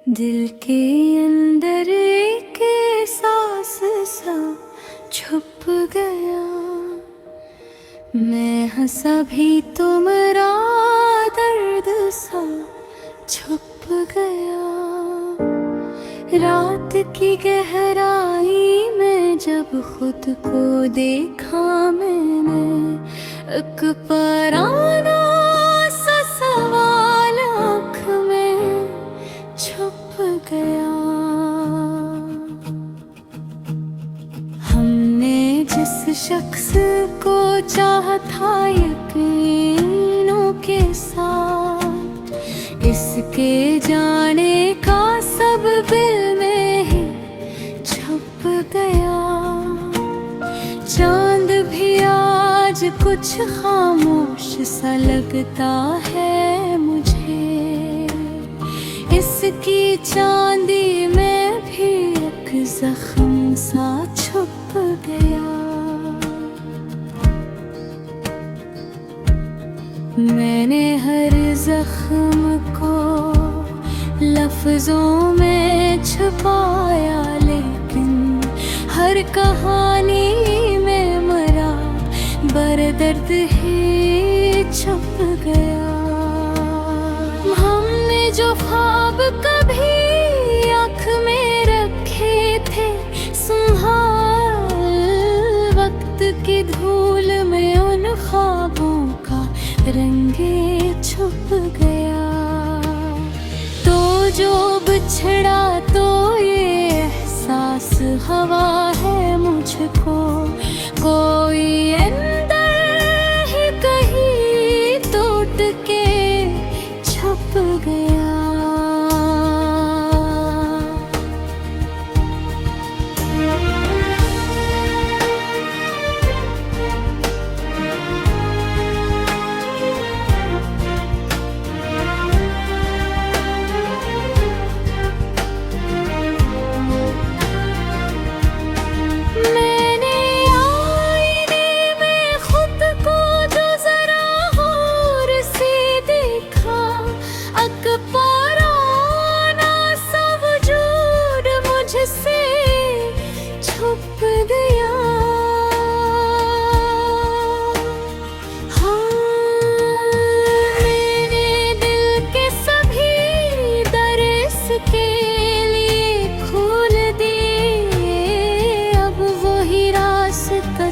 दिल के अंदर एक एहसास सा छुप गया। मैं हंसा भी तो मेरा दर्द सा छुप गया। रात की गहराई में जब खुद को देखा मैंने, एक पराना सा सवाल आँख में छुप गया। हमने जिस शख्स को चाहा था यकीनों के साथ, इसके जाने का सब दिल में ही छुप गया। चांद भी आज कुछ खामोश सा लगता है मुझे, इसकी चांदी में भी एक जख्म सा छुप गया। मैंने हर जख्म को लफ्जों में छुपाया, लेकिन हर कहानी में मरा बरदर्द ही छुप गया। हमने जो ख्वाब कभी आँख में रखे थे, संभाल वक्त की धूल में उन ख्वाबों का रंगे छुप गया। तो जो बिछड़ा तो ये एहसास हवा है मुझको, कोई अंदर ही कहीं टूट के छुप गया।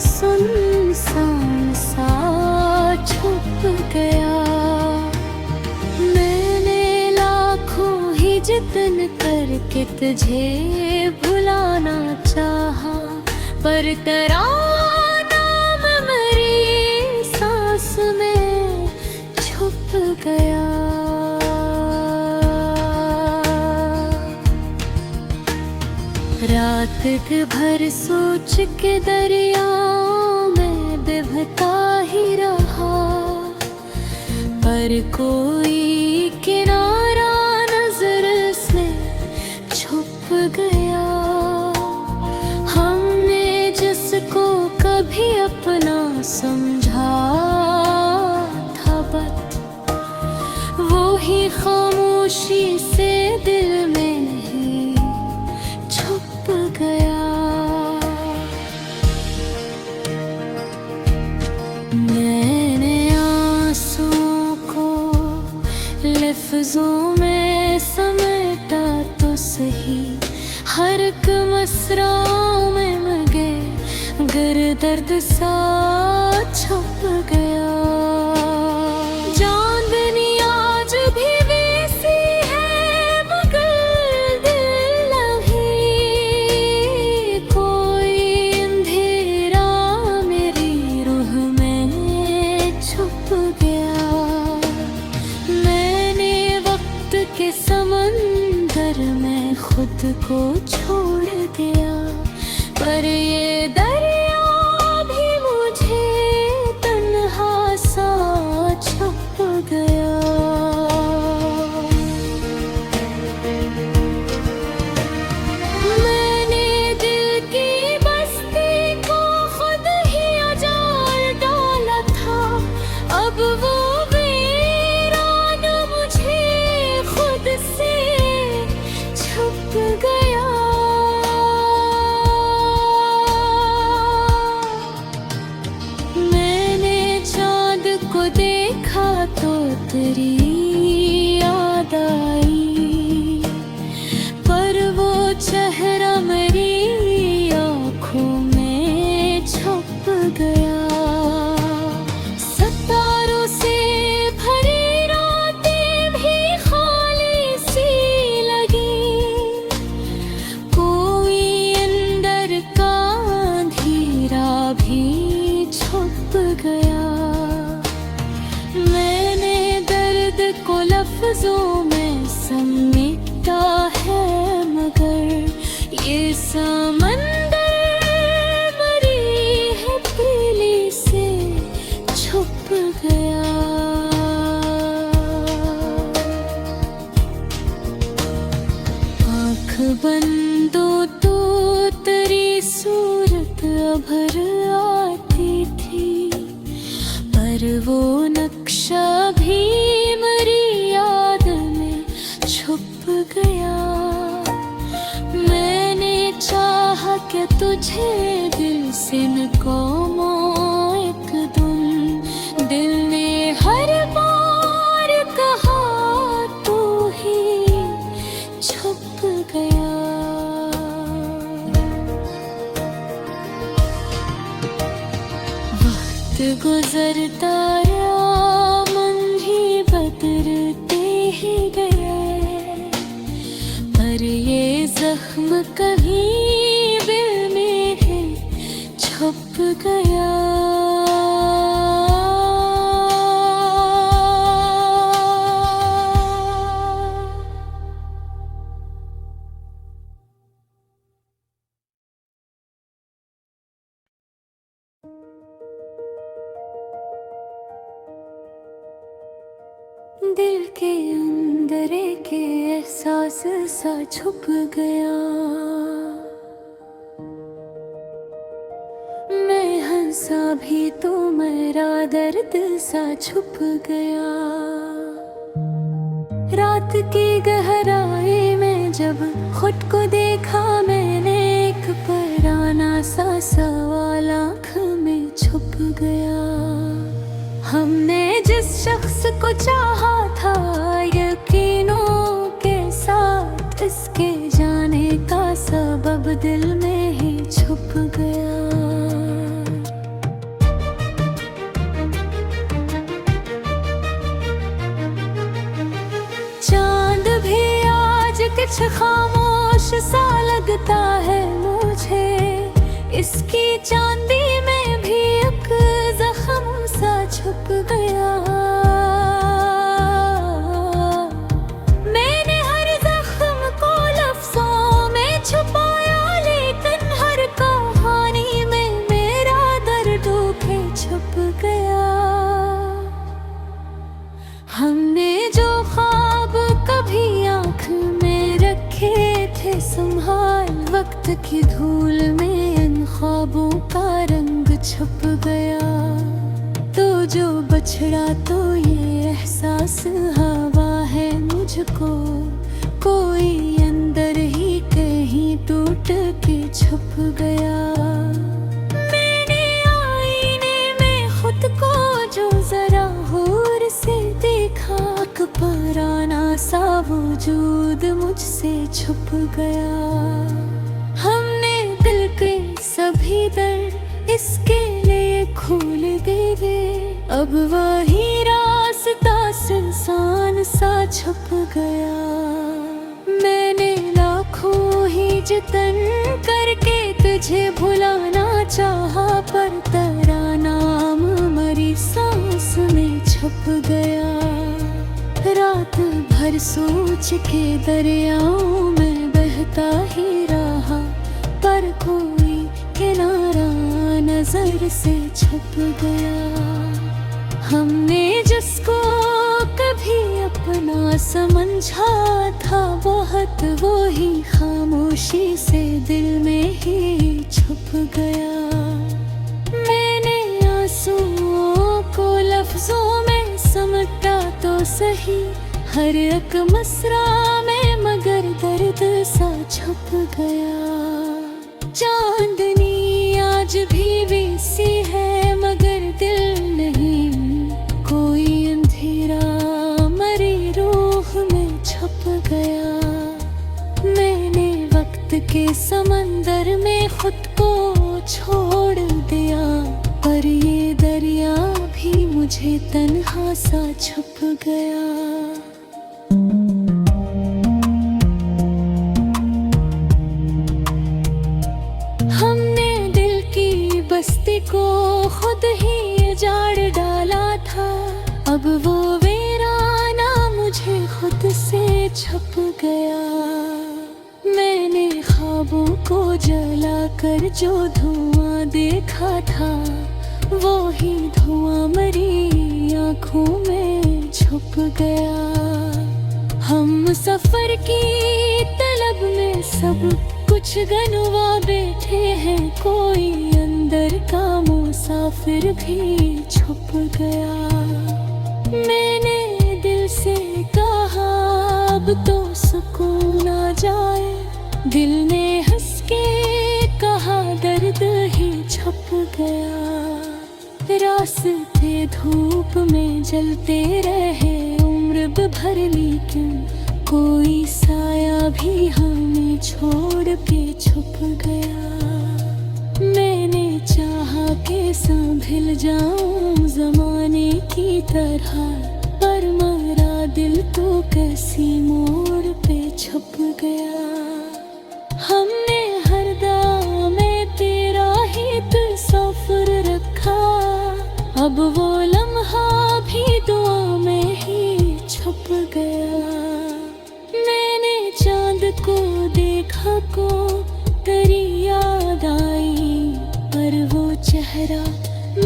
सुनसान सा छुप गया। मैंने लाखों ही जतन करके तुझे भुलाना चाहा, पर तराना मेरी सांस में छुप गया। रात भर सोच के दरियाओं में डूबता ही रहा, पर कोई किनारा नजर से छुप गया। हमने जिसको कभी अपना समझा था बस, वो ही खामोशी से दिल में गया। मैंने आंसुओं को लफ्जों में समेटा तो सही, हर एक मसराओं में मगे गर दर्द सा छुप गया। चांदनी आज भी वैसी है मगर दिल समंदर में खुद को छोड़ दिया, पर ये दरिया भी मुझे तन्हा सा छुप गया। मैंने दिल की बस्ती को खुद ही अजाल डाला था, अब वो वीरान मुझे खुद से तेरी याद आई, पर वो चेहरा मेरी आँखों में छुप गया। सितारों से भरी रातें भी खाली सी लगी, कोई अंदर का अंधेरा भी छुप गया। मैंने दर्द को लफ्जों में समेटा है, मगर ये समंदर मरी है पीली से छुप गया। आँख बंदो तो तेरी सूरत अभर आती थी, पर वो नक्शा भी मेरी याद में छुप गया। मैंने चाहा कि तुझे दिल से न कहूं एक दिन, दिल ने हर बार कहा तू ही छुप गया। वक्त गुजरता रहा, मन ही बदलते ही गए, पर ये जख्म कहीं दिल में है छुप गया। दिल के अंदर के एहसास सा छुप गया। मैं हंसा भी तो मेरा दर्द सा छुप गया। रात की गहराई में जब खुद को देखा मैंने, एक पुराना सा सवाल आँख में छुप गया। हमने जिस शख्स को चाहा था यकीनों के साथ, इसके जाने का सबब दिल में ही छुप गया। चांद भी आज कुछ खामोश सा लगता है मुझे, इसकी चांदी में भी एक जख्म सा छुप गया। मैंने हर जख्म को लफ्जों में छुपाया, लेकिन हर कहानी में मेरा दर्द भी छुप गया। हमने जो ख्वाब कभी आँख में रखे थे संभाल, वक्त की धूल में इन ख्वाबों का रंग छुप गया। तो जो बछड़ा तो ये एहसास हवा है मुझको, कोई अंदर ही कहीं टूट के छुप गया। मैंने आईने में खुद को जो जरा गौर से देखा, पुराना सा वजूद मुझसे छुप गया। हमने दिल के सभी दर इसके लिए खोल दिए, अब वही रास्ता सुनसान सा छुप गया। मैंने लाखों ही जतन करके तुझे भुलाना चाहा, पर तेरा नाम मरी सांस में छुप गया। रात भर सोच के दरियाओं में बहता ही रहा, पर कोई किनारा नजर से छुप गया। हमने जिसको कभी अपना समझा था बहुत, वो ही खामोशी से दिल में ही छुप गया। मैंने आंसुओं को लफ्जों में समटा तो सही, हर एक मसरा में मगर दर्द सा छुप गया। चांदनी आज भी वैसी है मगर दिल नहीं, कोई अंधेरा के समंदर में खुद को छोड़ दिया, पर ये दरिया भी मुझे तन्हा सा छुप गया। हमने दिल की बस्ती को खुद ही उजाड़ डाला था, अब वो वीराना मुझे खुद से छुप गया। मैंने ख्वाबों को जलाकर जो धुआं देखा था, वो ही धुआं मेरी आँखों में छुप गया। हम सफर की तलब में सब कुछ गनवा बैठे हैं, कोई अंदर का मुसाफिर भी छुप गया। मैंने दिल से कहा अब तो सुकून आ जाए, दिल ने हंस के कहा दर्द ही छुप गया। रास्ते धूप में जलते रहे उम्र भर, लेकिन कोई साया भी हमें छोड़ के छुप गया। मैंने चाहा कि संभल जाऊं ज़माने की तरह, पर मेरा दिल तो किसी मोड़ पे छुप गया। हमने हर दाम में तेरा ही तस्वीर रखा, अब वो लम्हा भी दुआ में ही छुप गया। मैंने चांद को देखा को तेरी याद आई, पर वो चेहरा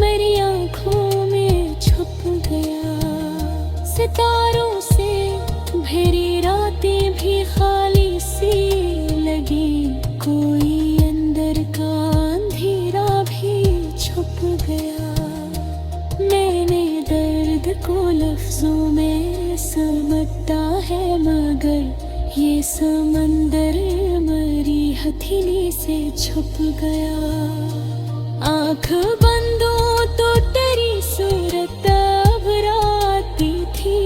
मेरी आँखों में छुप गया। सितारों से भरी रातें भी खाली सी लगी, कोई अंदर का अंधेरा भी छुप गया। मैंने दर्द को लफ्जों में समझा है, मगर ये समंदर मेरी हथेली से छुप गया। आँख बंदो तो तेरी सूरत अब आती थी,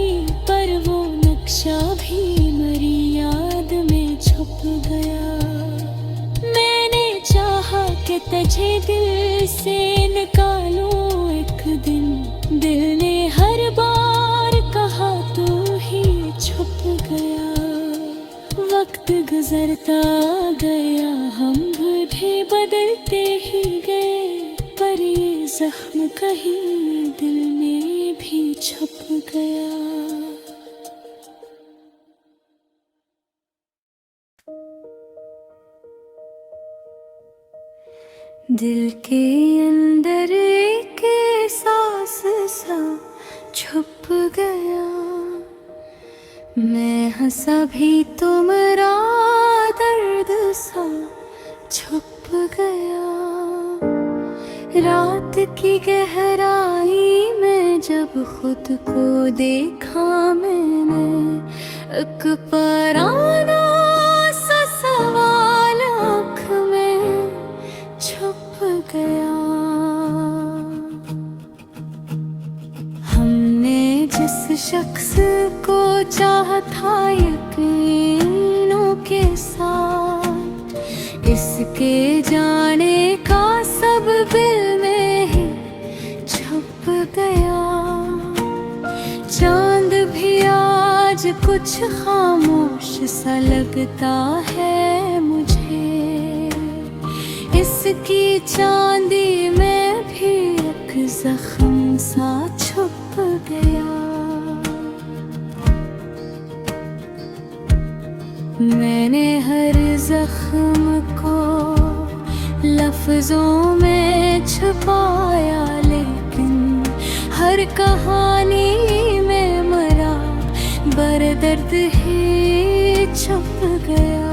पर वो नक्शा भी मेरी याद में छुप गया। मैंने चाहा कि तुझे दिल से निकालूं एक दिन, दिल ने हर बार कहा तू ही छुप गया। वक्त गुजरता गया, हम भी बदलते ही गए, पर ये जख्म कहीं दिल में भी छुप गया। दिल के अंदर एक एहसास सा छुप गया, मैं हंसा भी तो मेरा दर्द सा छुप गया। रात की गहराई में जब खुद को देखा मैंने, एक पराना सा सवाल आँख में छुप गया। हमने जिस शख्स को चाहा था यकीनों के साथ, इसके जाने का सब दिल में ही छुप गया। चांद भी आज कुछ खामोश सा लगता है मुझे, इसकी चांदी में भी एक जख्म सा छुप गया। मैंने हर जख्म को लफ्जों में छुपाया, लेकिन हर कहानी में मरा बरदर्द ही छुप गया।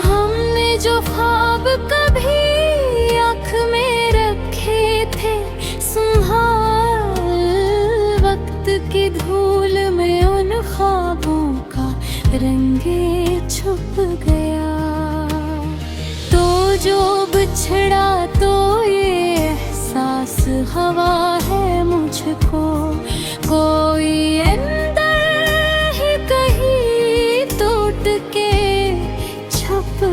हमने जो ख्वाब कभी आँख में रखे थे संभाल, वक्त की धूल में उन ख्वाबों का रंगे छुप गया। तो जो बिछड़ा तो ये एहसास हवा है मुझको, कोई अंदर ही कहीं टूट के छुप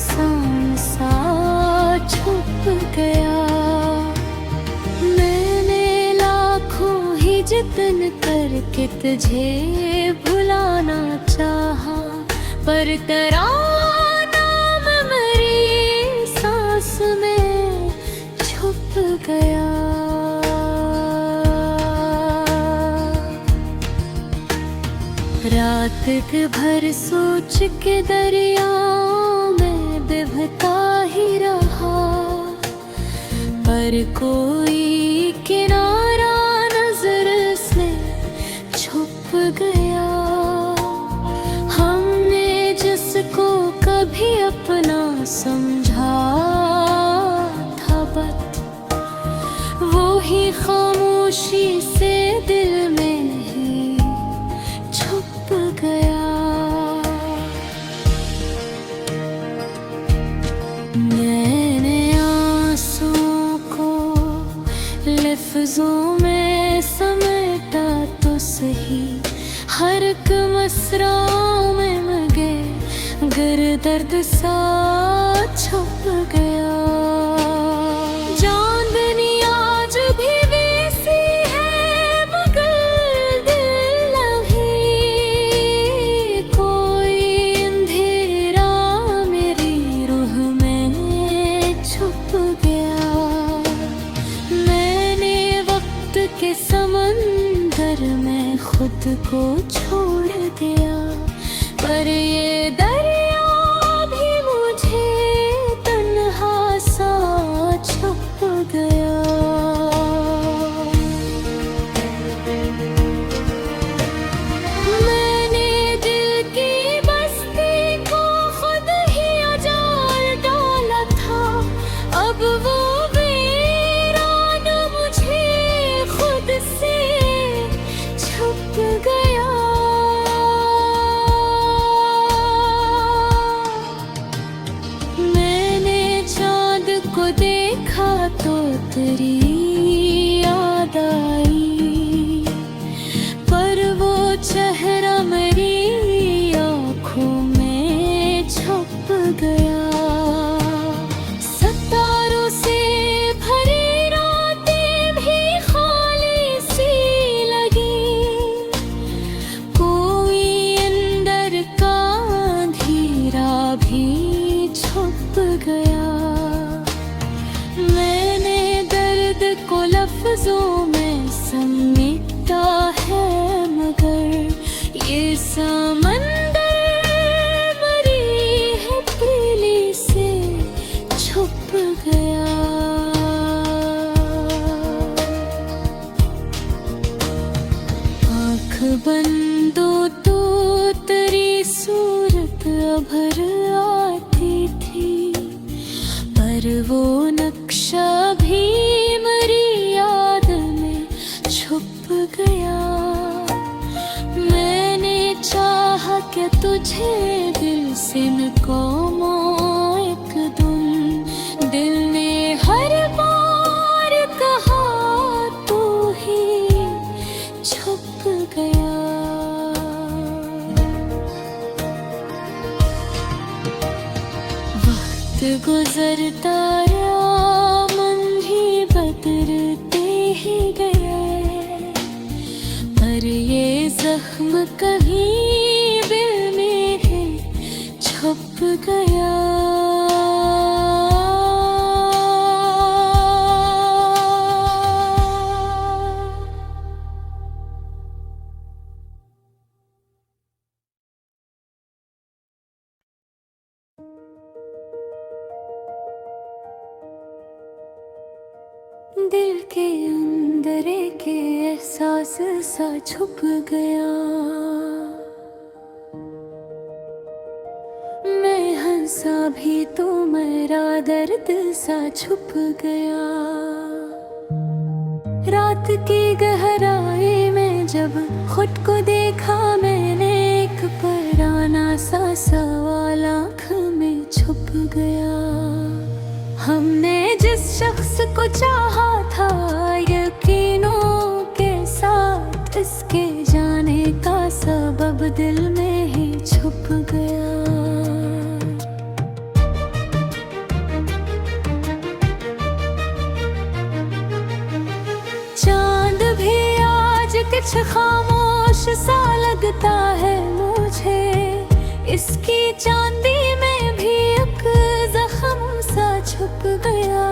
इंसान सा छुप गया। मैंने लाखों ही जतन करके तुझे भुलाना चाहा, पर तेरा नाम मेरी सांस में छुप गया। रात भर सोच के दरियाओं में डूबता ही रहा, पर कोई किनारा नजर से छुप गया। हमने जिसको कभी अपना समझा था बस वो ही खामोशी से दिल में ही छुप गया। मैंने आंसुओं को लफ्जों में समेटा तो सही, हर एक मसराओं में मगे गर दर्द सा छुप गया। चांदनी आज भी वैसी है मगर दिल अभी, कोई अंधेरा मेरी रूह में छुप गया। मैंने वक्त के समंदर में खुद को छोड़ दिया, पर ये दरिया भी मुझे तन्हा सा छुप गया। मैंने दिल की बस्ती को खुद ही उजाड़ डाला था, अब वो वीरान मुझे खुद से छुप गया। मैंने चाँद को देखा तो तेरी याद आई, पर वो चेहरा मेरी आँखों में छुप गया। सितारों से भरी रातें भी खाली सी लगी, कोई अंदर का अंधेरा भी छुप गया। मैंने दर्द को लफ्जों में समेटा है मगर ये समंदर मरी है पीली से छुप गया। आँख बंदो तो तेरी सूरत अभर आती थी, पर वो नक्शा भी मेरी याद में छुप गया। मैंने चाहा कि तुझे दिल से मिटाऊं एक दिन, दिल ने हर बार कहा तू ही छुप गया। वक्त गुजरता रहा, मन भी बदलते ही गए, पर ये जख्म कहीं दिल में है छुप गया। दिल के अंदर के एहसास सा छुप गया। मैं हंसा भी तो मेरा दर्द सा छुप गया। रात की गहराई में जब खुद को देखा मैंने, एक पुराना सा सवाल आँख में छुप गया। हमने जिस शख्स को चाहा था यकीनों के साथ, इसके जाने का सबब दिल में ही छुप गया। कुछ खामोश सा लगता है मुझे, इसकी चांदी में भी एक जख्म सा छुप गया।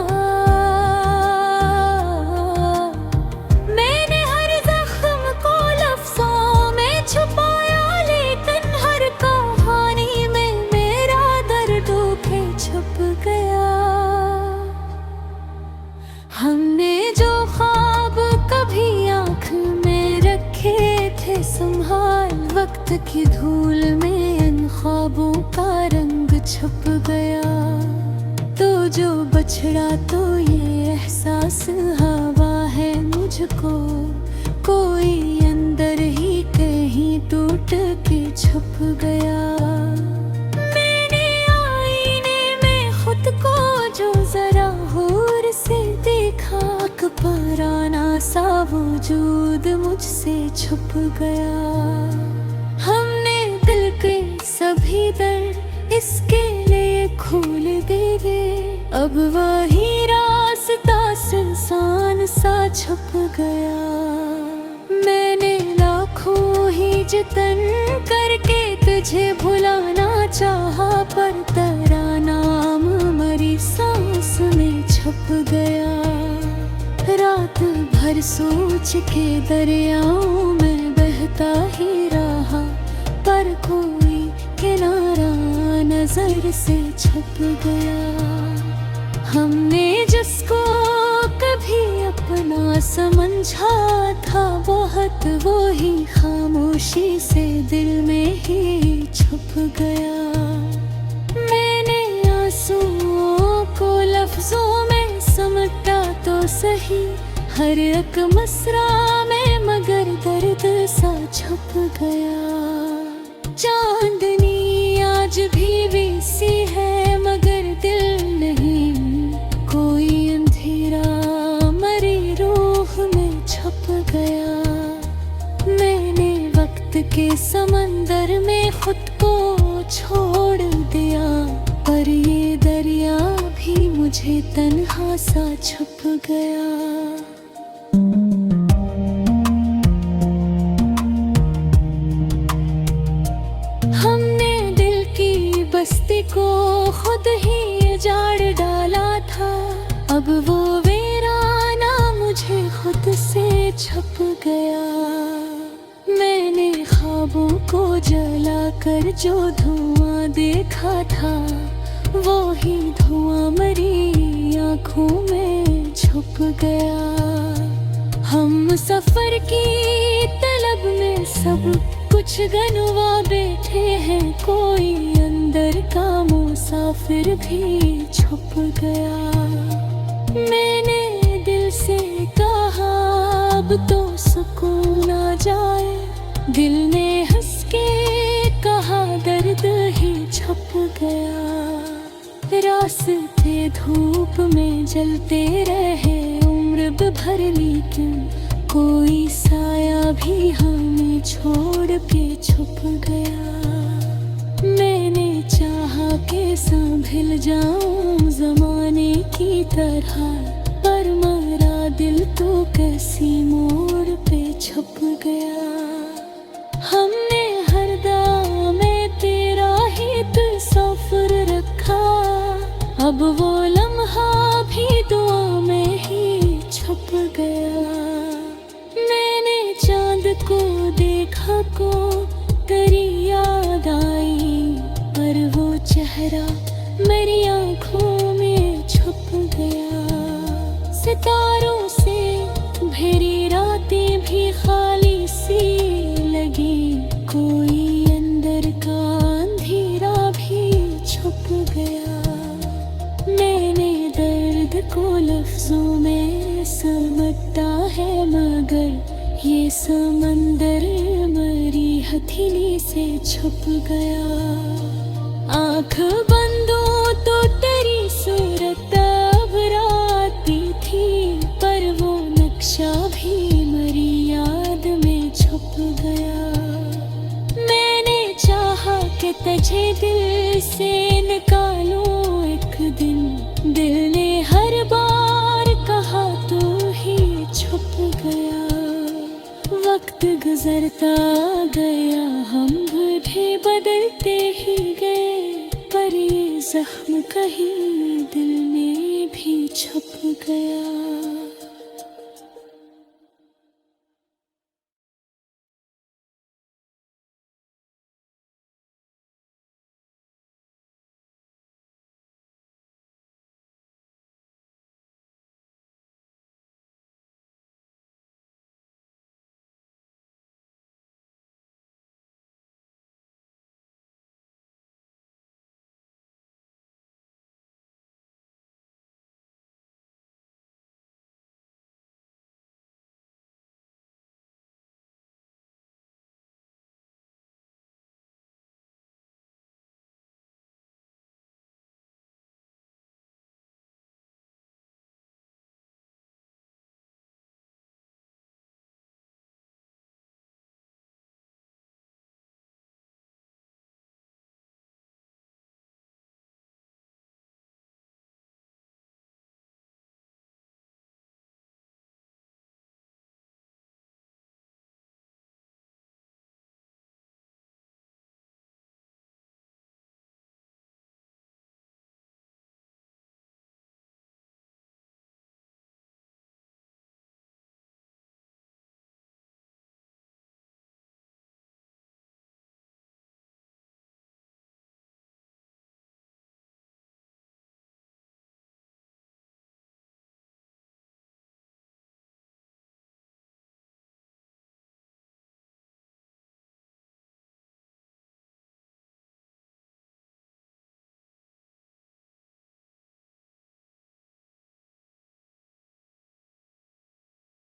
मैंने हर जख्म को लफ्जों में छुपाया, लेकिन हर कहानी में मेरा दर्द के छुप गया। हमने जो ख्वाब कभी आँख में रखे थे संभाल, वक्त की धूल में इन ख्वाबों का रंग छुप गया। तो जो बछड़ा तो ये एहसास हवा है मुझको, कोई अंदर ही कहीं टूट के छुप गया। मैंने आईने में खुद को जो जरा गौर से देखा, पुराना सा वजूद मुझसे छुप गया। हमने दिल के सभी दर इसके लिए खोल दिए, अब वही रास्ता सुनसान सा छुप गया। मैंने लाखों ही जतन करके तुझे भुलाना चाहा, पर तेरा नाम मरी सांस में छुप गया। रात भर सोच के दरियाओं में बहता ही रहा, पर कोई किनारा नजर से छुप गया। हमने जिसको कभी अपना समझा था बहुत, वो ही खामोशी से दिल में ही छुप गया। मैंने आंसुओं को लफ्जों में समटा तो सही, हर एक मसरा में मगर दर्द सा छुप गया। चांदनी आज भी वैसी है मगर दिल नहीं, कोई अंधेरा मरी रूह में छुप गया। मैंने वक्त के समंदर में खुद को छोड़ दिया, पर ये दरिया भी मुझे तन्हा सा छुप गया। हमने दिल की बस्ती को खुद ही उजाड़ डाला था, अब वो वीराना मुझे खुद से छुप गया। मैंने ख्वाबों को जला कर जो धुआं देखा था, वो ही धुआं मरी आँखों में छुप गया। हम सफर की तलब में सब कुछ गनवा बैठे हैं, कोई अंदर का मुसाफिर भी छुप गया। मैंने दिल से कहा अब तो सुकून आ जाए, दिल ने हंस के कहा दर्द ही छुप गया। रास्ते धूप में जलते रहे उम्र भर, लेकिन कोई साया भी हमें छोड़ के छुप गया। मैंने चाहा कि संभल जाऊं जमाने की तरह, पर मेरा दिल तो किसी मोड़ पे छुप गया। हमने हर दाम में तेरा ही तस्वीर रखा, अब वो लम्हा भी दुआ में ही छुप गया। मैंने चांद को देखा को तेरी याद आई, पर वो चेहरा मेरी आँखों में छुप गया। सितारों से भरी रातें भी खाली सी लगी, कोई अंदर का अंधेरा भी छुप गया। मैंने दर्द को लफ्जों में समटा है, मगर ये समंदर मरी हथेली से छुप गया। आँख बंदो तो तेरी सूरत अब आती थी, पर वो नक्शा भी मरी याद में छुप गया। मैंने चाहा कि तुझे दिल से निकालूं एक दिन, दिल ने हर बार कहा तो ही छुप गया। वक्त सुधरता गया, हम भी बदलते ही गए, पर ये जख्म कहीं दिल में भी छुप गया।